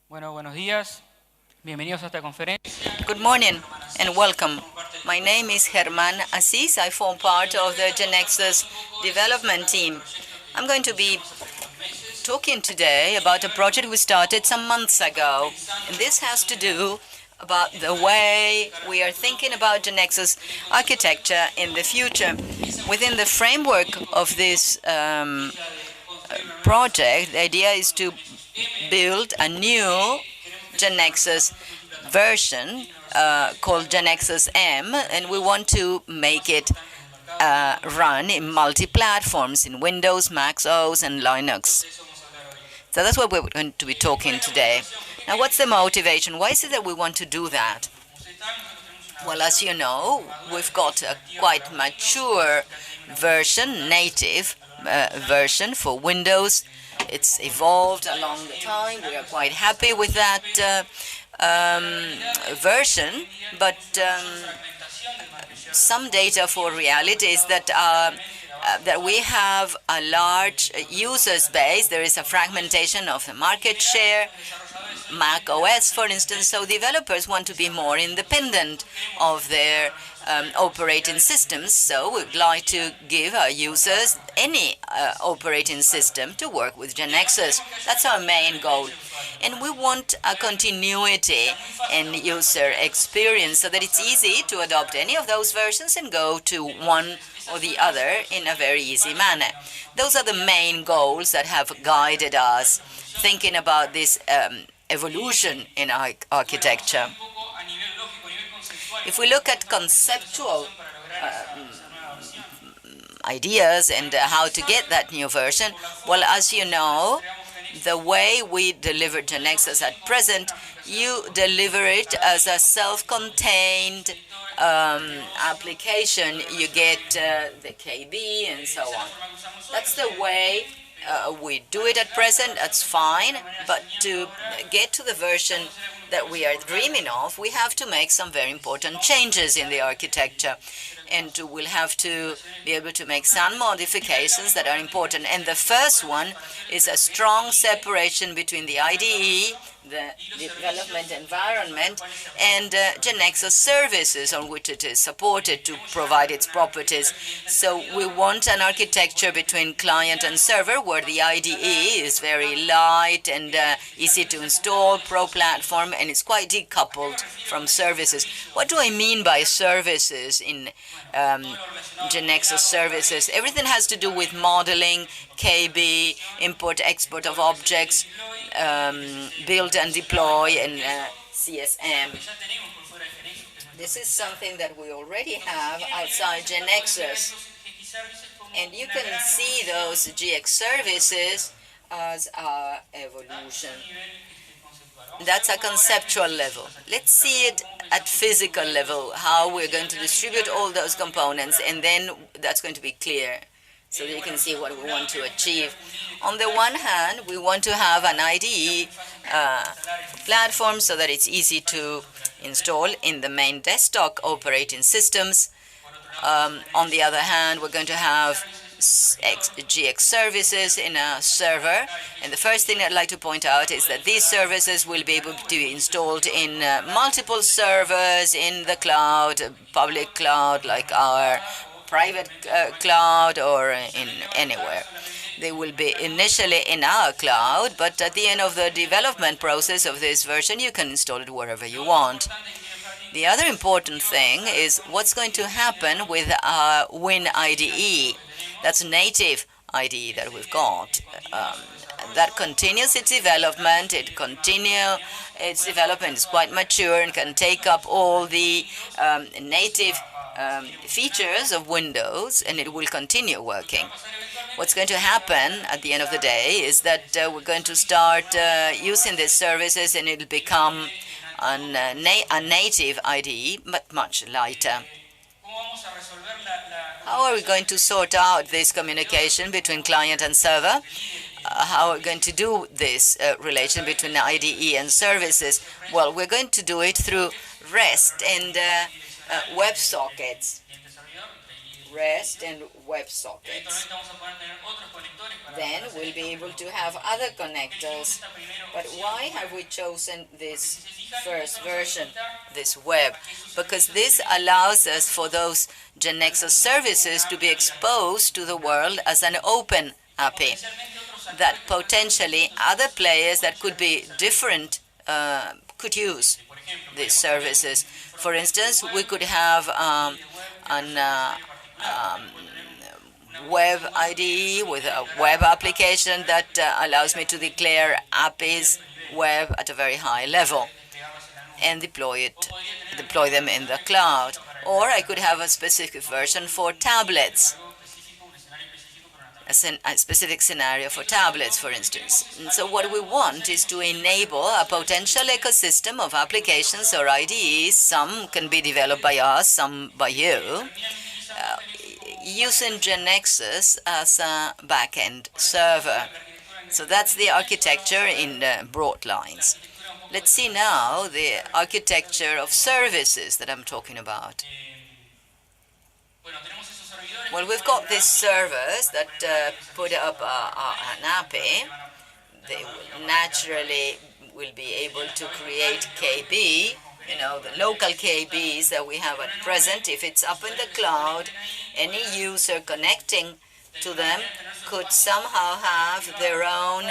Bueno, buenos días. Bienvenidos a esta conferencia. Good morning and welcome. My name is Aziz. I form part of the GeneXus development team. I'm going to be talking today about a project we started some months ago. And this has to do about the way we are thinking about GeneXus architecture in the future. Within the framework of this project, the idea is to build a new GeneXus version called GeneXus Em, and we want to make it run in multi-platforms in Windows, Mac OS, and Linux. So that's what we're going to be talking today. Now, what's the motivation? Why is it that we want to do that? Well, as you know, we've got a quite mature version, native version for Windows. It's evolved along the time. We are quite happy with that version, but some data for reality is that that we have a large users base. There is a fragmentation of the market share. Mac OS, for instance, so developers want to be more independent of their operating systems, so we'd like to give our users any operating system to work with GeneXus. That's our main goal. And we want a continuity in user experience so that it's easy to adopt any of those versions and go to one or the other in a very easy manner. Those are the main goals that have guided us thinking about this evolution in our architecture. If we look at conceptual ideas and how to get that new version, well, as you know, the way we deliver GeneXus at present, you deliver it as a self-contained application. You get the KB and so on. That's the way we do it at present. That's fine, but to get to the version that we are dreaming of, we have to make some very important changes in the architecture, and we'll have to be able to make some modifications that are important. And the first one is a strong separation between the IDE, the development environment, and GeneXus services on which it is supported to provide its properties. So we want an architecture between client and server where the IDE is very light and easy to install, pro-platform, and it's quite decoupled from services. What do I mean by services in GeneXus services? Everything has to do with modeling, KB, import-export of objects, build and deploy, and CSM. This is something that we already have outside GeneXus. And you can see those GX services as our evolution. That's a conceptual level. Let's see it at physical level, how we're going to distribute all those components, and then that's going to be clear so that you can see what we want to achieve. On the one hand, we want to have an IDE platform so that it's easy to install in the main desktop operating systems. On the other hand, we're going to have GX services in a server. And the first thing I'd like to point out is that these services will be able to be installed in multiple servers in the cloud, public cloud like our private cloud or in anywhere. They will be initially in our cloud, but at the end of the development process of this version, you can install it wherever you want. The other important thing is what's going to happen with our Win IDE. That's a native IDE that we've got. That continues its development. Its development is quite mature and can take up all the native features of Windows, and it will continue working. What's going to happen at the end of the day is that we're going to start using these services, and it'll become a native IDE, but much lighter. How are we going to sort out this communication between client and server? How are we going to do this relation between IDE and services? Well, we're going to do it through REST and WebSockets. REST and WebSockets. Then we'll be able to have other connectors. But why have we chosen this first version, this web? Because this allows us for those GeneXus services to be exposed to the world as an open API, that potentially other players that could be different could use these services. For instance, we could have an web IDE with a web application that allows me to declare APIs web at a very high level and deploy them in the cloud. Or I could have a specific version for tablets, a specific scenario for tablets, for instance. And so what we want is to enable a potential ecosystem of applications or IDEs. Some can be developed by us, some by you, using GeneXus as a backend server. So that's the architecture in broad lines. Let's see now the architecture of services that I'm talking about. Well, we've got these servers that put up an API. They will naturally will be able to create KB, the local KBs that we have at present. If it's up in the cloud, any user connecting to them could somehow have their own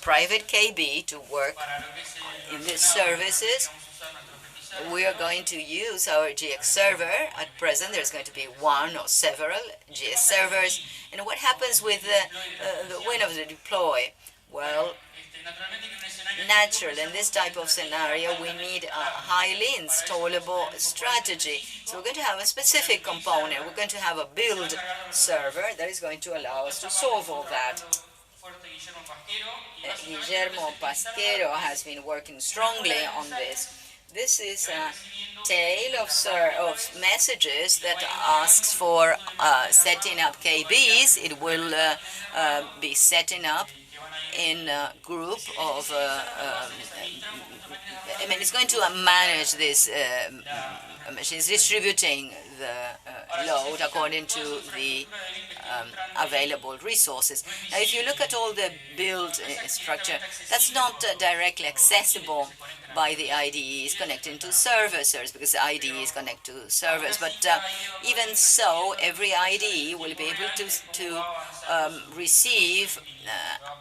private KB to work in these services. We are going to use our GX server. At present, there's going to be one or several GX servers. And what happens with the win of the deploy? Well, naturally, in this type of scenario, we need a highly installable strategy. So we're going to have a specific component. We're going to have a build server that is going to allow us to solve all that. Guillermo Pasquero has been working strongly on this. This is a tail of messages that asks for setting up KBs. It will be setting up in a group of, it's going to manage this machines, distributing the load according to the available resources. Now, if you look at all the build structure, that's not directly accessible by the IDEs connecting to servers, because the IDEs connect to servers. But even so, every IDE will be able to receive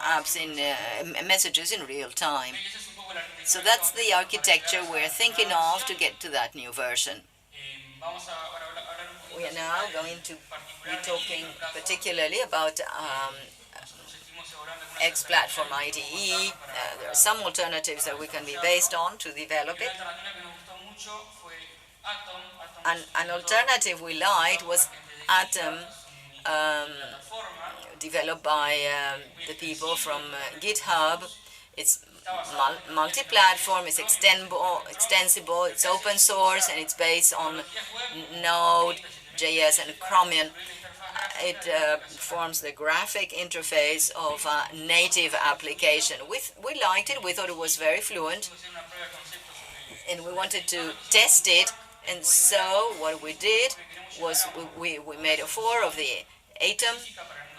apps in messages in real time. So that's the architecture we're thinking of to get to that new version. We are now going to be talking particularly about X-Platform IDE. There are some alternatives that we can be based on to develop it. An alternative we liked was Atom, developed by the people from GitHub. It's multi-platform, it's extensible, it's open source, and it's based on Node, JS, and Chromium. It forms the graphic interface of a native application. We liked it, we thought it was very fluent, and we wanted to test it. And so what we did was we made a 4 of the Atom,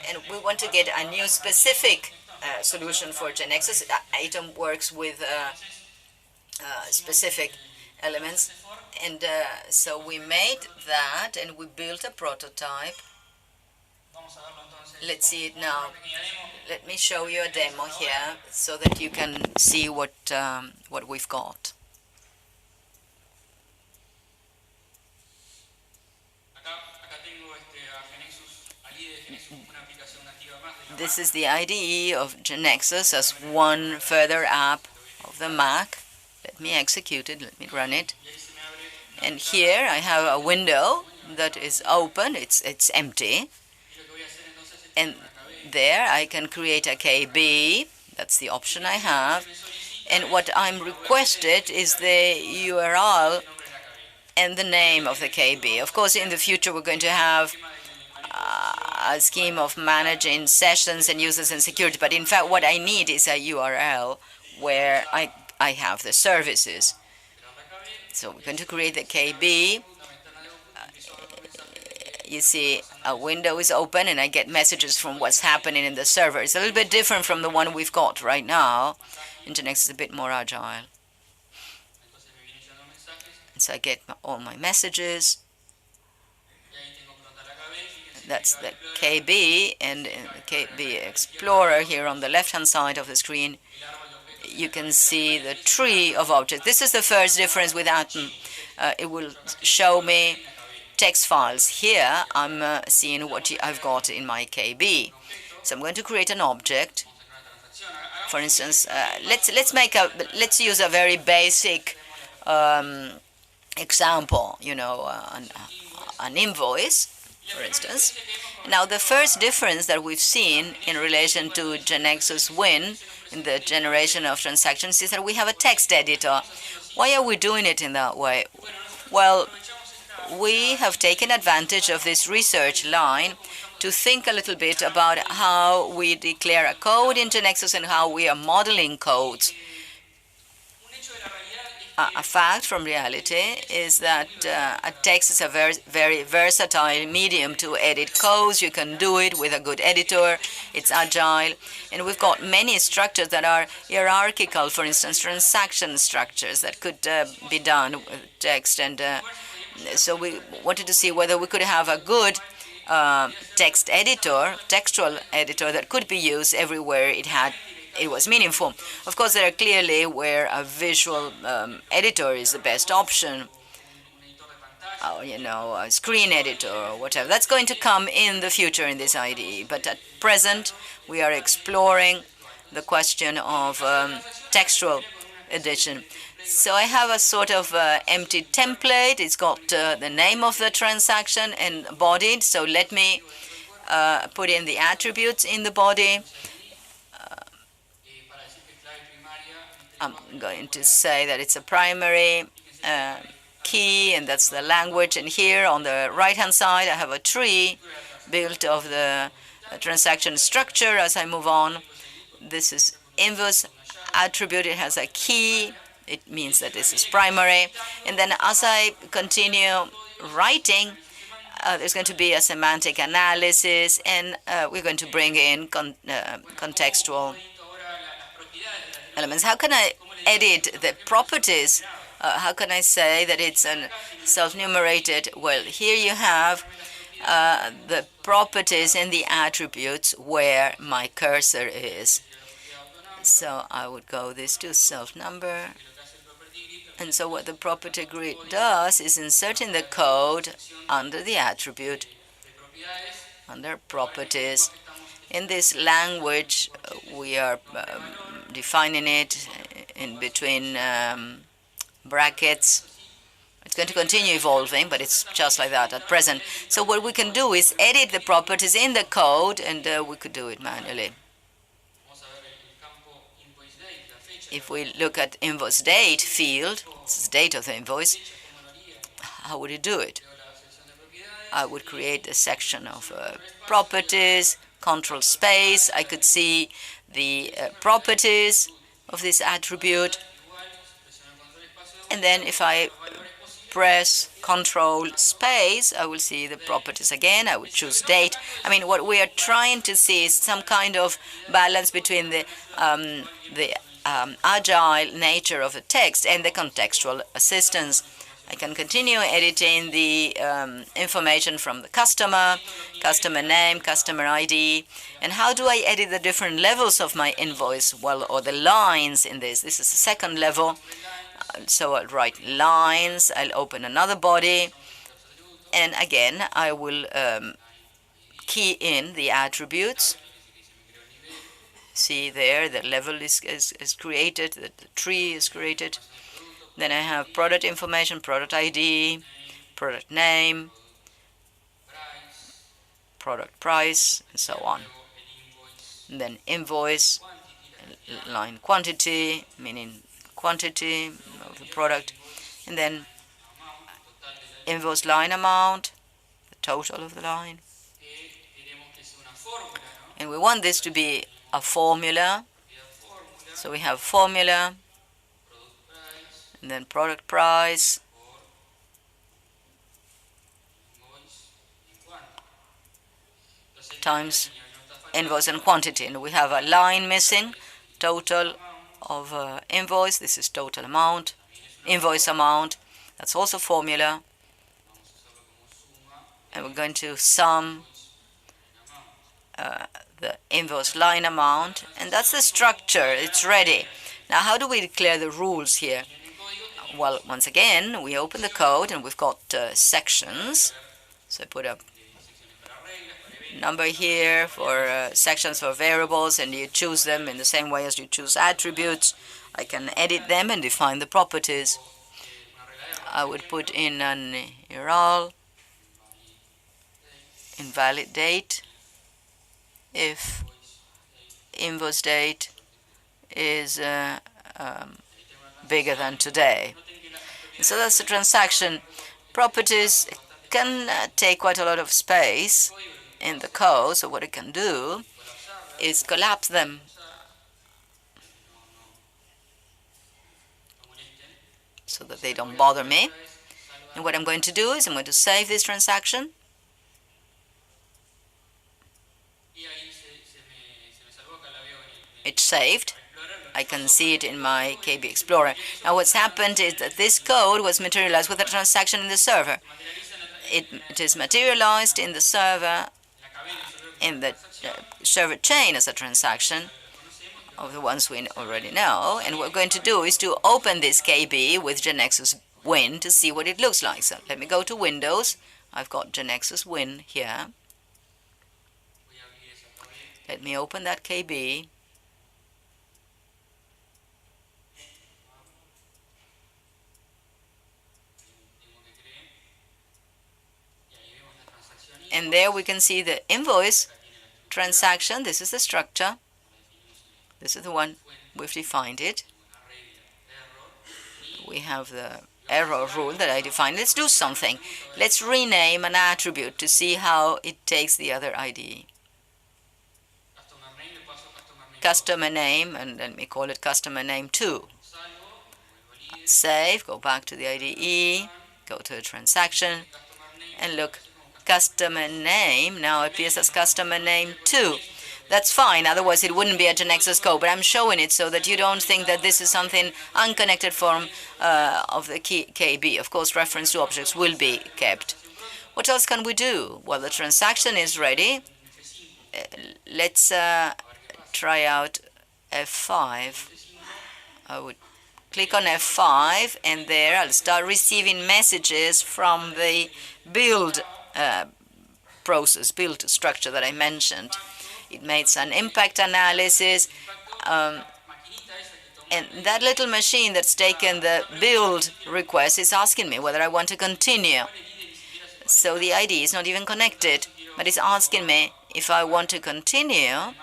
and we want to get a new specific solution for GeneXus. Atom works with specific elements, and so we made that, and we built a prototype. Let's see it now. Let me show you a demo here so that you can see what we've got. This is the IDE of GeneXus as one further app of the Mac. Let me execute it, let me run it. And here I have a window that is open, it's empty. And there I can create a KB, that's the option I have. And what I'm requested is the URL and the name of the KB. Of course, in the future we're going to have a scheme of managing sessions and users and security, but in fact what I need is a URL where I have the services. So we're going to create the KB. you see a window is open and I get messages from what's happening in the server. It's a little bit different from the one we've got right now. GeneXus is a bit more agile. And so I get all my messages. That's the KB, and in the KB Explorer here on the left-hand side of the screen, you can see the tree of objects. This is the first difference with Atom. It will show me text files. Here I'm seeing what I've got in my KB. So I'm going to create an object. For instance, let's use a very basic example. An invoice, for instance. Now the first difference that we've seen in relation to GeneXus Win in the generation of transactions is that we have a text editor. Why are we doing it in that way? Well, we have taken advantage of this research line to think a little bit about how we declare a code in GeneXus and how we are modeling codes. A fact from reality is that a text is a very versatile medium to edit codes. You can do it with a good editor. It's agile. And we've got many structures that are hierarchical, for instance, transaction structures that could be done with text. And so we wanted to see whether we could have a good text editor, textual editor that could be used everywhere it was meaningful. Of course, there are clearly where a visual editor is the best option, a screen editor or whatever. That's going to come in the future in this IDE. But at present, we are exploring the question of textual edition. So I have a sort of empty template. It's got the name of the transaction and bodied. So let me put in the attributes in the body. I'm going to say that it's a primary key, and that's the language. And here on the right-hand side, I have a tree built of the transaction structure as I move on. This is invoice attribute. It has a key. It means that this is primary. And then as I continue writing, there's going to be a semantic analysis, and we're going to bring in contextual elements. How can I edit the properties? How can I say that it's a self-numerated? Well, here you have the properties and the attributes where my cursor is. So I would go this to self-number. And so what the property grid does is insert in the code under the attribute, under properties. In this language, we are defining it in between brackets. It's going to continue evolving, but it's just like that at present. So what we can do is edit the properties in the code, and we could do it manually. If we look at invoice date field, this is the date of the invoice, how would you do it? I would create a section of properties, control space. I could see the properties of this attribute. And then if I press control space, I will see the properties again. I would choose date. I mean, what we are trying to see is some kind of balance between the agile nature of the text and the contextual assistance. I can continue editing the information from the customer name, customer ID. And how do I edit the different levels of my invoice? Well, or the lines in this. This is the second level. So I'll write lines. I'll open another body. And again, I will key in the attributes. See there, the level is created, the tree is created. Then I have product information, product ID, product name, product price, and so on. And then invoice, line quantity, meaning quantity of the product. And then invoice line amount, the total of the line. And we want this to be a formula. So we have formula, and then product price, times invoice and quantity. And we have a line missing, total of invoice. This is total amount, invoice amount. That's also formula. And we're going to sum the invoice line amount, and that's the structure. It's ready. Now, how do we declare the rules here? Well, once again, we open the code, and we've got sections. So I put a number here for sections for variables, and you choose them in the same way as you choose attributes. I can edit them and define the properties. I would put in an URL, invalid date, if invoice date is bigger than today. And so that's the transaction. Properties can take quite a lot of space in the code, so what I can do is collapse them. So that they don't bother me. And what I'm going to do is I'm going to save this transaction. It's saved. I can see it in my KB Explorer. Now what's happened is that this code was materialized with a transaction in the server. It is materialized in the server, in the server chain as a transaction of the ones we already know. And what we're going to do is to open this KB with GeneXus Win to see what it looks like. So let me go to Windows. I've got GeneXus Win here. Let me open that KB. And there we can see the invoice transaction. This is the structure. This is the one we've defined it. We have the error rule that I defined. Let's do something. Let's rename an attribute to see how it takes the other ID. Customer name, and let me call it customer name 2. Save, go back to the IDE, go to the transaction, and look, customer name now appears as customer name 2. That's fine, otherwise it wouldn't be a GeneXus code, but I'm showing it so that you don't think that this is something unconnected form of the KB. Of course, reference to objects will be kept. What else can we do? Well, the transaction is ready. Let's try out F5. I would click on F5, and there I'll start receiving messages from the build process, build structure that I mentioned. It makes an impact analysis, and that little machine that's taken the build request is asking me whether I want to continue. So the ID is not even connected, but it's asking me if I want to continue.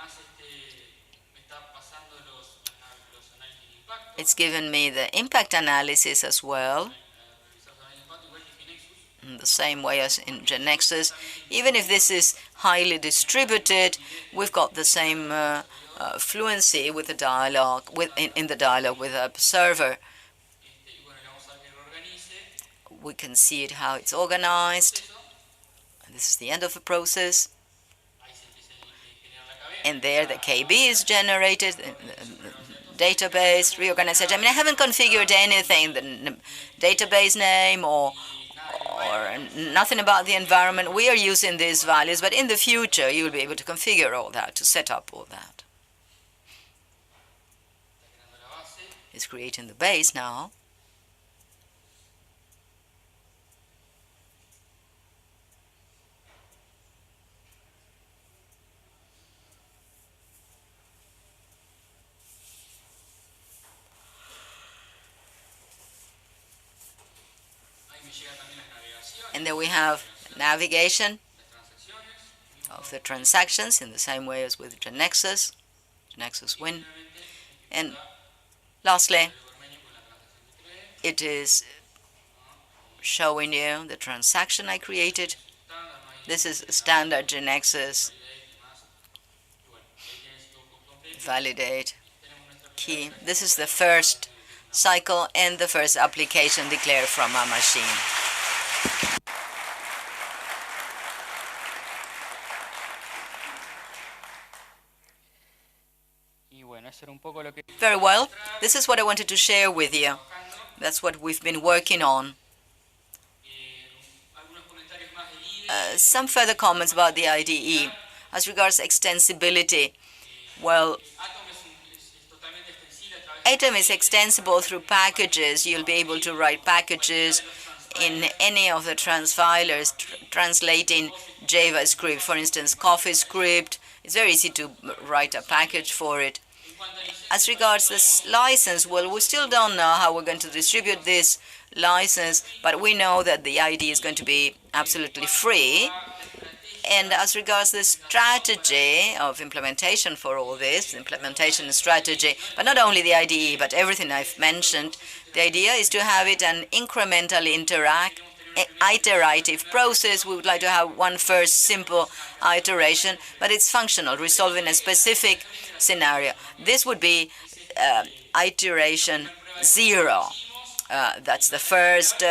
It's given me the impact analysis as well, in the same way as in GeneXus. Even if this is highly distributed, we've got the same fluency with the dialogue, in the dialogue with a server. We can see it how it's organized. This is the end of the process. And there the KB is generated, database, reorganization. I mean, I haven't configured anything, the database name or nothing about the environment. We are using these values, but in the future you will be able to configure all that, to set up all that. It's creating the base now. And then we have navigation of the transactions in the same way as with GeneXus Win. And lastly, it is showing you the transaction I created. This is standard GeneXus validate key. This is the first cycle and the first application declared from our machine. Very well. This is what I wanted to share with you. That's what we've been working on. Some further comments about the IDE. As regards extensibility, well, Atom is extensible through packages. You'll be able to write packages in any of the transfilers, translating JavaScript. For instance, CoffeeScript. It's very easy to write a package for it. As regards this license, well, we still don't know how we're going to distribute this license, but we know that the IDE is going to be absolutely free. And as regards the strategy of implementation for all this, implementation strategy, but not only the IDE, but everything I've mentioned, the idea is to have it an incremental iterative process. We would like to have one first simple iteration, but it's functional, resolving a specific scenario. This would be iteration 0. That's the first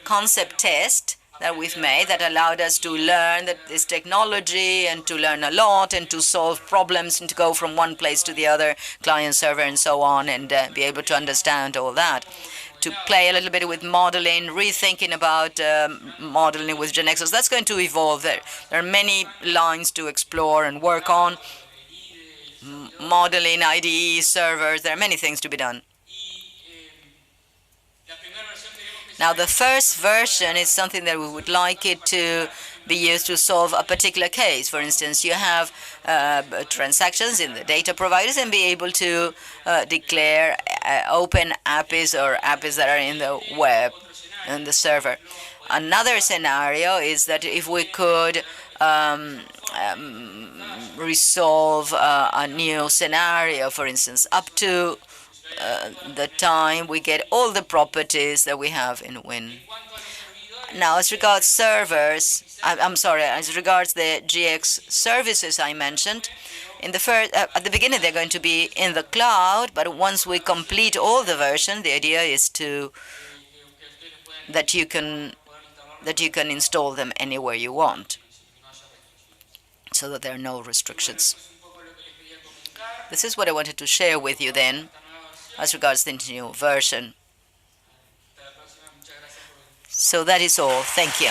concept test that we've made that allowed us to learn that this technology and to learn a lot and to solve problems and to go from one place to the other, client server and so on, and be able to understand all that. To play a little bit with modeling, rethinking about modeling with GeneXus. That's going to evolve. There are many lines to explore and work on. Modeling, IDE, servers, there are many things to be done. Now, the first version is something that we would like it to be used to solve a particular case. For instance, you have transactions in the data providers and be able to declare open APIs or APIs that are in the web, in the server. Another scenario is that if we could resolve a new scenario, for instance, up to the time we get all the properties that we have in Win. Now, as regards servers, as regards the GX services I mentioned, in the first, at the beginning they're going to be in the cloud, but once we complete all the version, the idea is that you can install them anywhere you want, so that there are no restrictions. This is what I wanted to share with you then, as regards the new version. So that is all. Thank you.